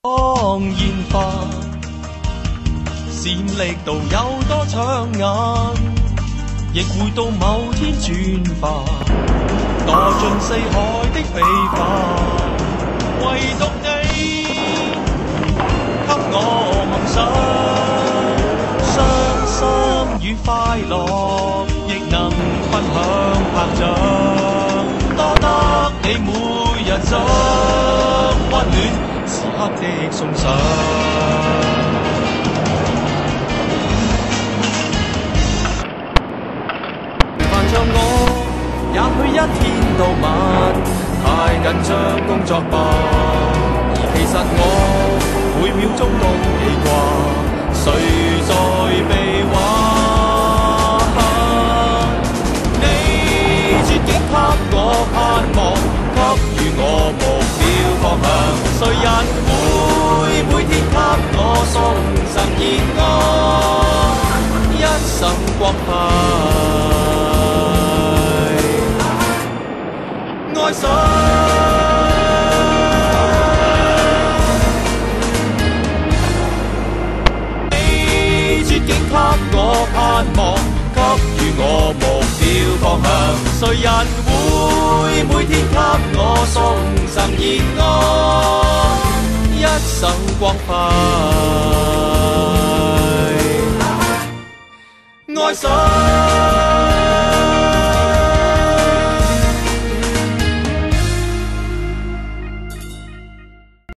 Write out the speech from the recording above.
當煙花閃力度有多搶眼，亦會到某天轉化，墮進四海的彼岸。唯獨你給我夢想，傷心與快樂亦能分享拍掌，多得你每日將溫暖時刻的送上。伴着我，也許一天到晚太緊張工作吧，而其實我每秒鐘都記掛，誰在臂彎？你絕境給我盼望，給予我目標方向。誰人會每天給我送贈熱愛，一生光輝愛上。你絕境給我盼望，給予我目標方向。誰人會每天給我送贈熱愛，一生光輝愛上。